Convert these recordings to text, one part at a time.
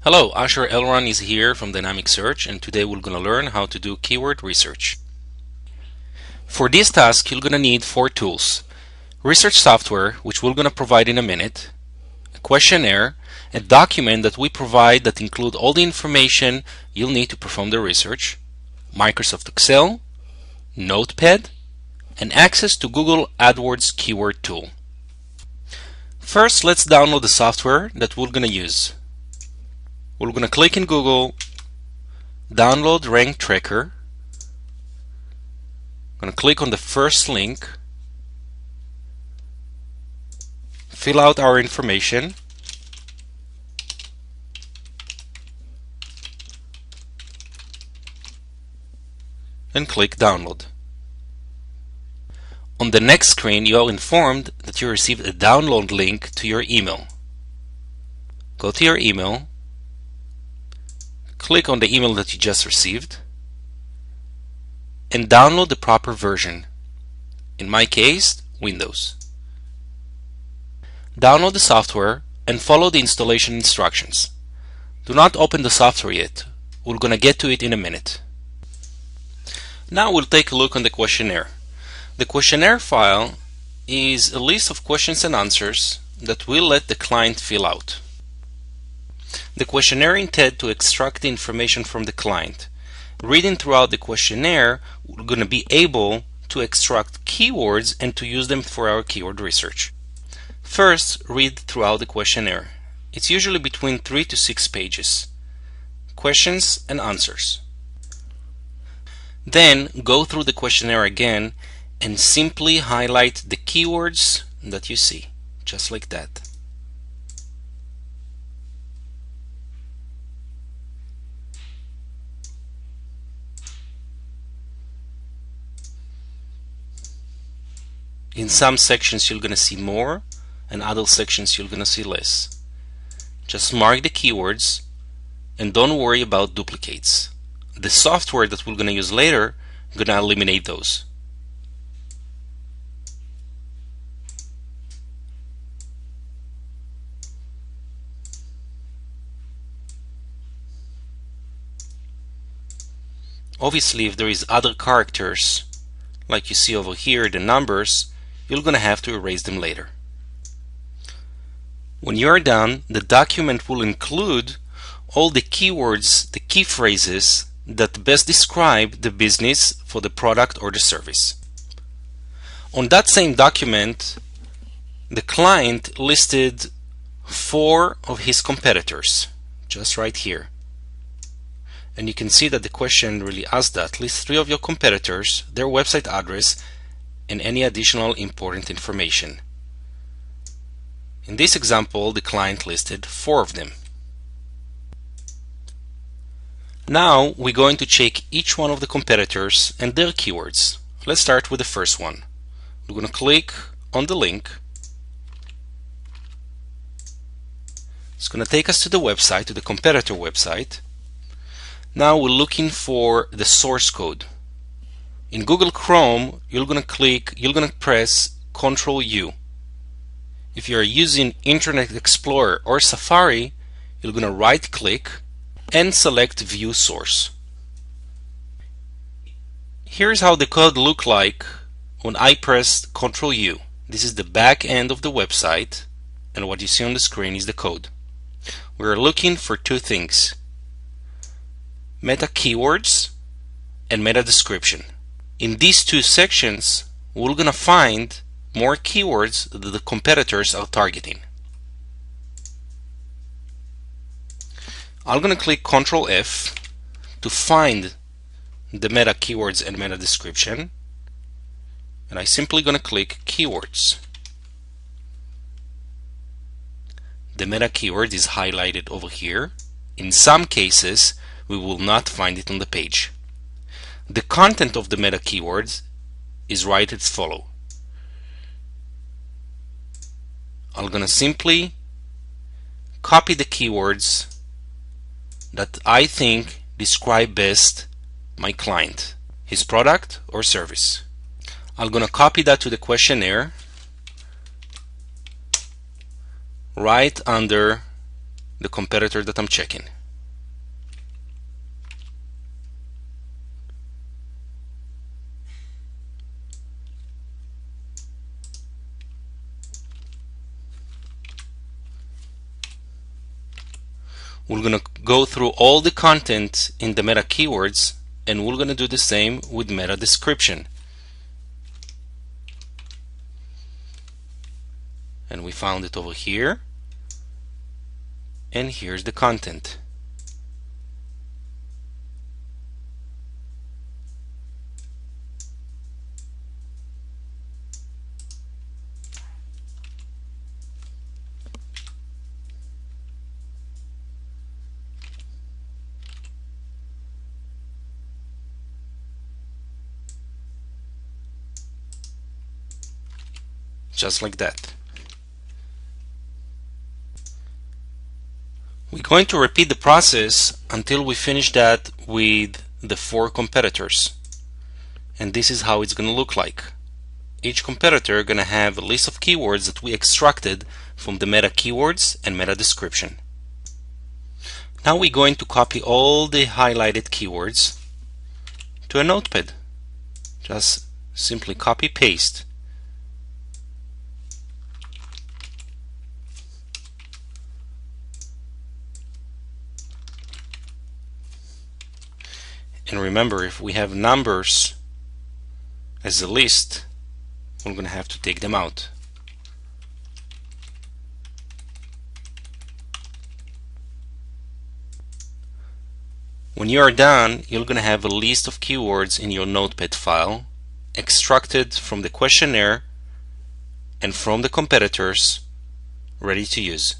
Hello, Asher Elron is here from Dynamic Search, and today we're going to learn how to do keyword research. For this task, you're going to need 4 tools: research software, which we're going to provide in a minute, a questionnaire, a document that we provide that include all the information you'll need to perform the research, Microsoft Excel, Notepad, and access to Google AdWords keyword tool. First, let's download the software that we're going to use. We're going to click in Google, download Rank Tracker. I'm going to click on the first link, fill out our information, and click download. On the next screen, you are informed that you received a download link to your email. Go to your email, click on the email that you just received, and download the proper version. In my case, Windows. Download the software and follow the installation instructions. Do not open the software yet. We're going to get to it in a minute. Now we'll take a look on the questionnaire. The questionnaire file is a list of questions and answers that we'll let the client fill out. The questionnaire intended to extract the information from the client. Reading throughout the questionnaire, we're going to be able to extract keywords and to use them for our keyword research. First, read throughout the questionnaire. It's usually between 3 to 6 pages. Questions and answers. Then go through the questionnaire again and simply highlight the keywords that you see, just like that. In some sections you're going to see more, and other sections you're going to see less. Just mark the keywords and don't worry about duplicates. The software that we're going to use later is going to eliminate those. Obviously, if there is other characters, like you see over here, the numbers, you're going to have to erase them later. When you are done, the document will include all the keywords, the key phrases that best describe the business for the product or the service. On that same document, the client listed 4 of his competitors, just right here. And you can see that the question really asked that. List 3 of your competitors, their website address, and any additional important information. In this example, the client listed 4 of them. Now we're going to check each one of the competitors and their keywords. Let's start with the first one. We're going to click on the link. It's going to take us to the website, to the competitor website. Now we're looking for the source code. In Google Chrome, you're going to press Ctrl U. If you're using Internet Explorer or Safari, you're going to right click and select View Source. Here's how the code looked like when I pressed Ctrl U. This is the back end of the website, and what you see on the screen is the code. We're looking for 2 things: meta keywords and meta description. In these 2 sections, we're going to find more keywords that the competitors are targeting. I'm going to click Ctrl F to find the meta keywords and meta description, and I'm simply going to click Keywords. The meta keyword is highlighted over here. In some cases, we will not find it on the page. The content of the meta keywords is right as follows. I'm going to simply copy the keywords that I think describe best my client, his product or service. I'm going to copy that to the questionnaire right under the competitor that I'm checking. We're going to go through all the content in the meta keywords, and we're going to do the same with meta description. And we found it over here, and here's the content. Just like that. We're going to repeat the process until we finish that with the 4 competitors. And this is how it's going to look like. Each competitor going to have a list of keywords that we extracted from the meta keywords and meta description. Now we're going to copy all the highlighted keywords to a notepad. Just simply copy paste. And remember, if we have numbers as a list, we're going to have to take them out. When you are done, you're going to have a list of keywords in your notepad file, extracted from the questionnaire and from the competitors, ready to use.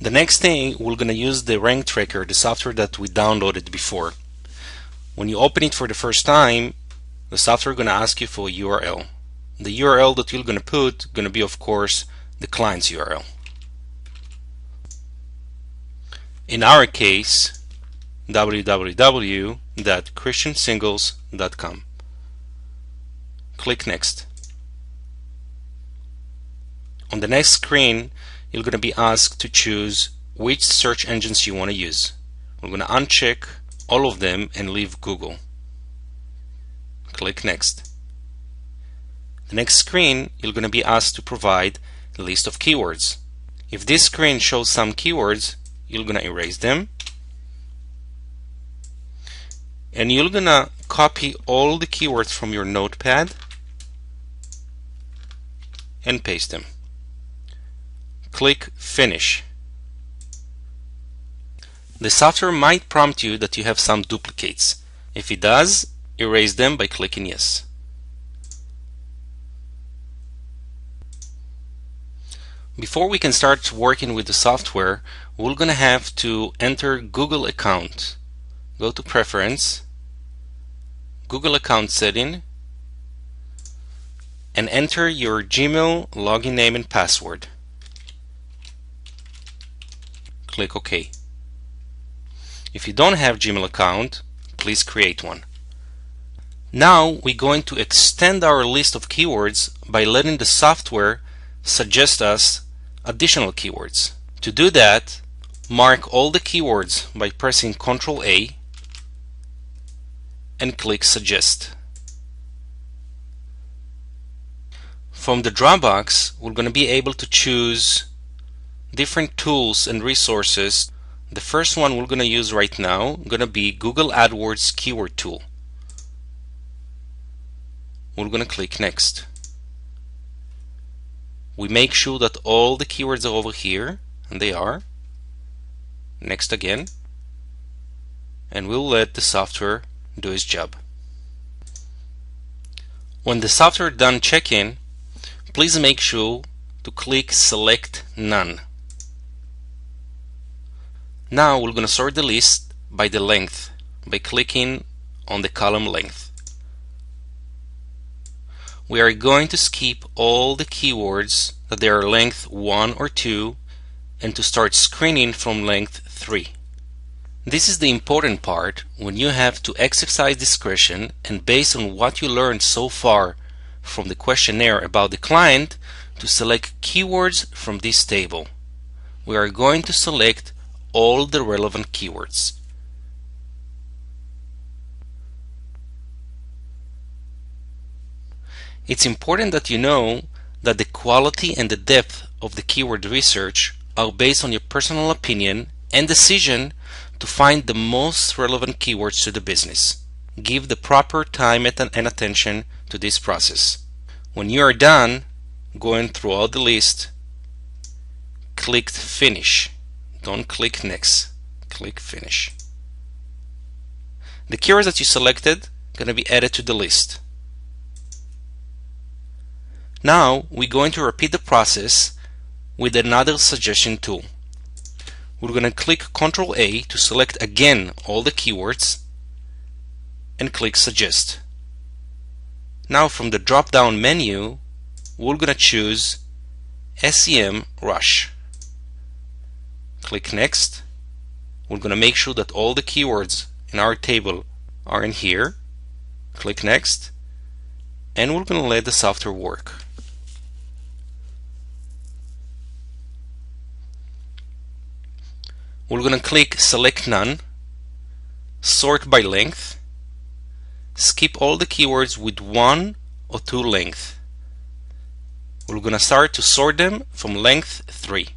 The next thing, we're going to use the Rank Tracker, the software that we downloaded before. When you open it for the first time, the software is going to ask you for a URL. The URL that you're going to put going to be, of course, the client's URL. In our case, www.christiansingles.com. Click Next. On the next screen, you're going to be asked to choose which search engines you want to use. We're going to uncheck all of them and leave Google. Click Next. The next screen, you're going to be asked to provide a list of keywords. If this screen shows some keywords, you're going to erase them. And you're going to copy all the keywords from your notepad and paste them. Click Finish. The software might prompt you that you have some duplicates. If it does, erase them by clicking Yes. Before we can start working with the software, we're going to have to enter Google account. Go to Preference, Google account setting, and enter your Gmail login name and password. Click OK. If you don't have Gmail account, please create one. Now we're going to extend our list of keywords by letting the software suggest us additional keywords. To do that, mark all the keywords by pressing Ctrl A and click Suggest. From the drop box, we're going to be able to choose different tools and resources. The first one we're going to use right now is going to be Google AdWords Keyword Tool. We're going to click Next. We make sure that all the keywords are over here, and they are. Next again. And we'll let the software do its job. When the software is done checking, please make sure to click Select None. Now we're going to sort the list by the length by clicking on the column length. We are going to skip all the keywords that they are length 1 or 2 and to start screening from length 3. This is the important part when you have to exercise discretion, and based on what you learned so far from the questionnaire about the client, to select keywords from this table. We are going to select all the relevant keywords. It's important that you know that the quality and the depth of the keyword research are based on your personal opinion and decision to find the most relevant keywords to the business. Give the proper time and attention to this process. When you are done going through all the list, click Finish. Don't click Next. Click Finish. The keywords that you selected are going to be added to the list. Now we're going to repeat the process with another suggestion tool. We're going to click Ctrl A to select again all the keywords and click Suggest. Now from the drop down menu, we're going to choose SEMrush. Click Next. We're going to make sure that all the keywords in our table are in here. Click Next, and we're going to let the software work. We're going to click Select None, Sort by Length, skip all the keywords with 1 or 2 length. We're going to start to sort them from length 3.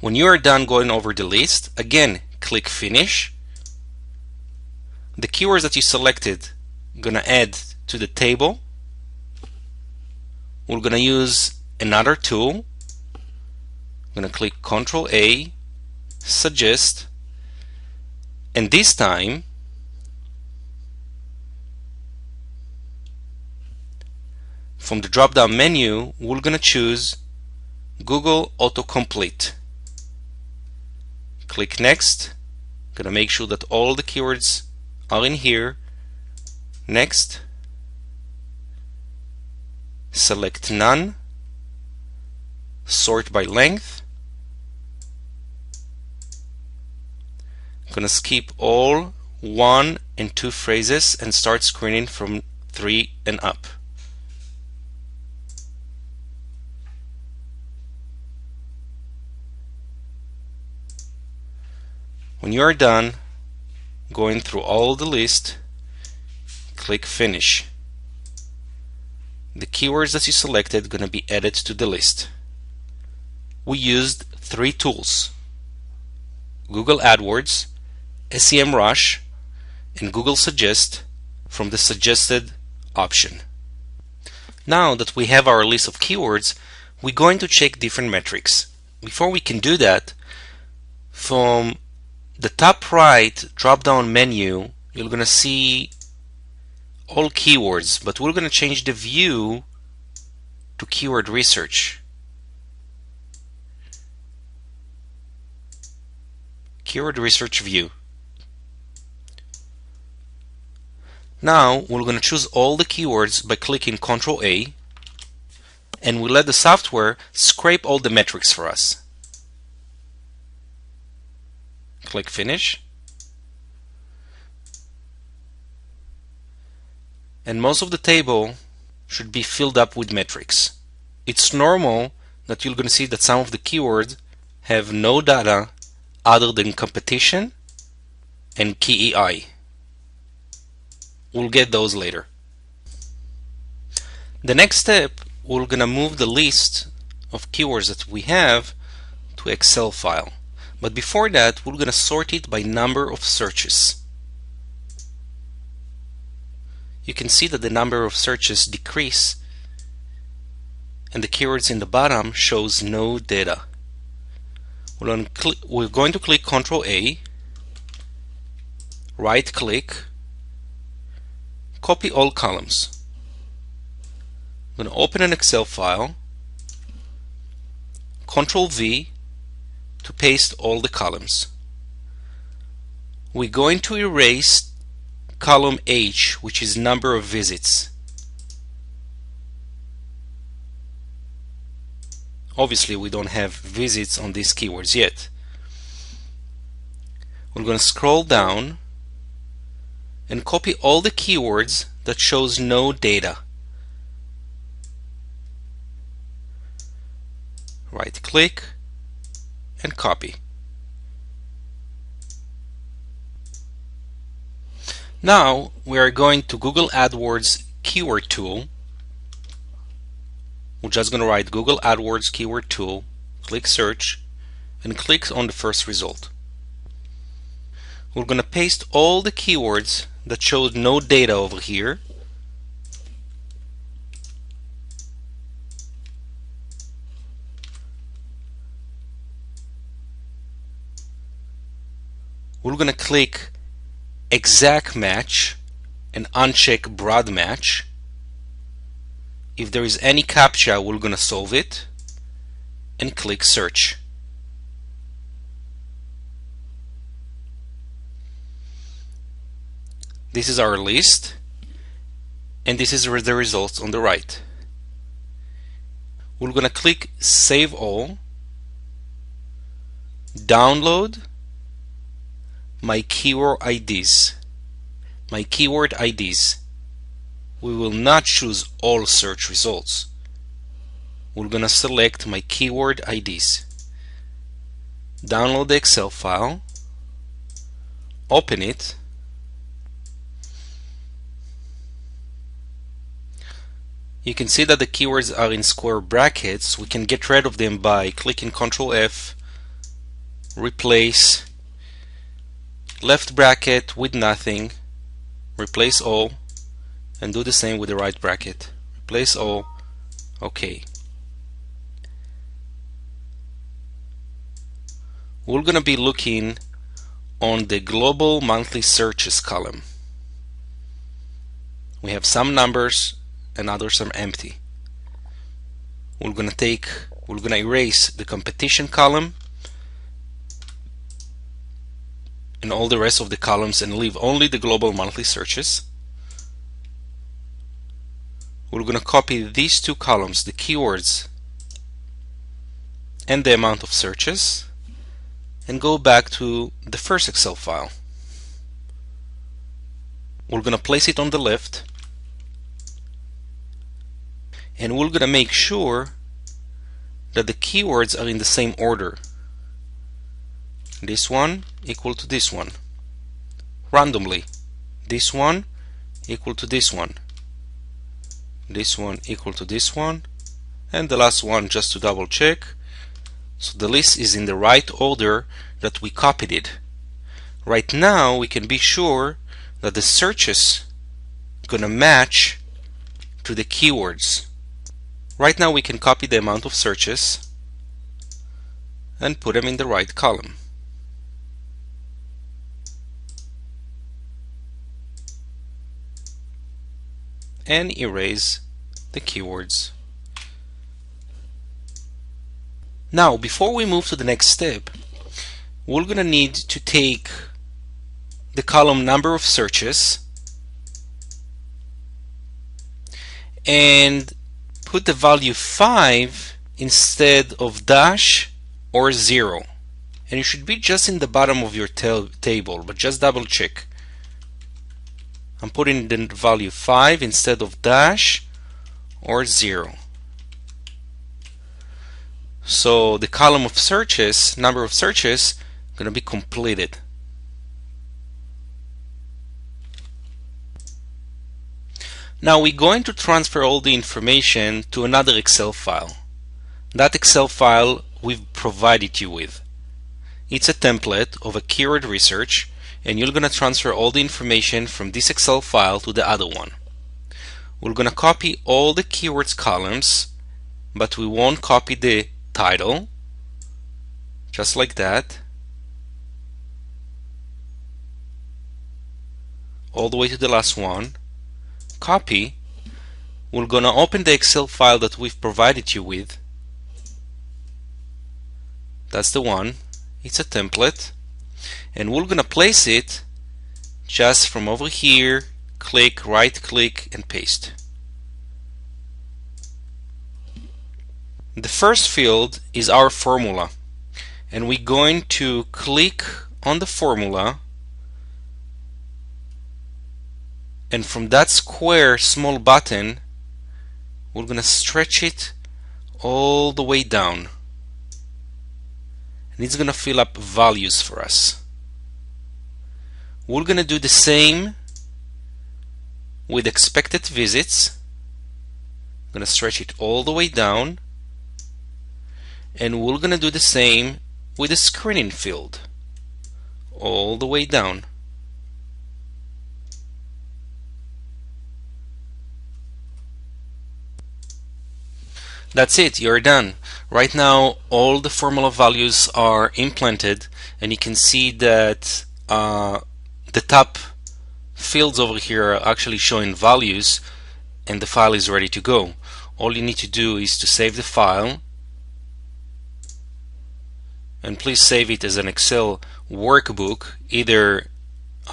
When you are done going over the list, again click Finish. The keywords that you selected are going to add to the table. We're going to use another tool. I'm going to click Ctrl A, Suggest, and this time from the drop down menu we're going to choose Google Autocomplete. Click Next. I'm going to make sure that all the keywords are in here. Next. Select None, Sort by Length. I'm going to skip all 1 and 2 phrases and start screening from 3 and up. When you are done going through all the list, click Finish. The keywords that you selected are going to be added to the list. We used 3 tools: Google AdWords, SEMrush, and Google Suggest from the suggested option. Now that we have our list of keywords, we're going to check different metrics. Before we can do that, from the top right drop down menu, you're going to see all keywords, but we're going to change the view to keyword research. Keyword research view. Now we're going to choose all the keywords by clicking Ctrl A, and we let the software scrape all the metrics for us. Click Finish. And most of the table should be filled up with metrics. It's normal that you're going to see that some of the keywords have no data other than competition and KEI. We'll get those later. The next step, we're going to move the list of keywords that we have to Excel file. But before that, we're going to sort it by number of searches. You can see that the number of searches decrease and the keywords in the bottom shows no data. We're going to click Ctrl A, right click, copy all columns. I'm going to open an Excel file, Ctrl V to paste all the columns. We're going to erase column H, which is number of visits. Obviously we don't have visits on these keywords yet. We're going to scroll down and copy all the keywords that shows no data. Right click and copy. Now we are going to Google AdWords keyword tool. We're just going to write Google AdWords keyword tool, click search, and click on the first result. We're going to paste all the keywords that showed no data over here. We're going to click exact match and uncheck broad match. If there is any CAPTCHA, we're going to solve it and click search. This is our list, and this is the results on the right. We're going to click save all, download my keyword IDs. We will not choose all search results. We're going to select my keyword IDs. Download the Excel file, open it, you can see that the keywords are in square brackets. We can get rid of them by clicking Ctrl F, replace, left bracket with nothing, replace all, and do the same with the right bracket, replace all, OK. We're going to be looking on the global monthly searches column. We have some numbers and others are empty. We're going to erase the competition column and all the rest of the columns and leave only the global monthly searches. We're going to copy these two columns, the keywords and the amount of searches, and go back to the first Excel file. We're going to place it on the left, and we're going to make sure that the keywords are in the same order. This one equal to this one, randomly. This one equal to this one, this one equal to this one, and the last one just to double check. So the list is in the right order that we copied it. Right now we can be sure that the searches are gonna match to the keywords. Right now we can copy the amount of searches and put them in the right column. And erase the keywords. Now, before we move to the next step, we're going to need to take the column number of searches and put the value 5 instead of dash or 0. And it should be just in the bottom of your table, but just double check. I'm putting the value 5 instead of dash or 0. So the column of searches, number of searches, going to be completed. Now we're going to transfer all the information to another Excel file. That Excel file we've provided you with. It's a template of a keyword research, and you're going to transfer all the information from this Excel file to the other one. We're going to copy all the keywords columns, but we won't copy the title, just like that, all the way to the last one. Copy. We're going to open the Excel file that we've provided you with. That's the one. It's a template, and we're going to place it just from over here, click, right click, and paste. The first field is our formula, and we're going to click on the formula and from that square small button we're going to stretch it all the way down, and it's going to fill up values for us. We're going to do the same with expected visits. I'm going to stretch it all the way down, and we're going to do the same with the screening field all the way down. That's it, you're done. Right now all the formula values are implanted, and you can see that the top fields over here are actually showing values, and the file is ready to go. All you need to do is to save the file, and please save it as an Excel workbook, either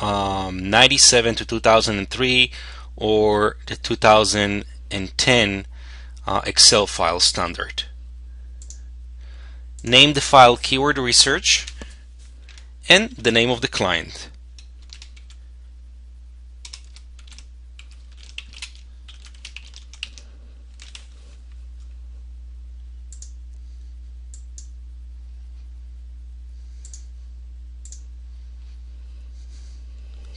97 to 2003 or the 2010 Excel file standard. Name the file Keyword Research and the name of the client.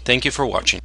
Thank you for watching.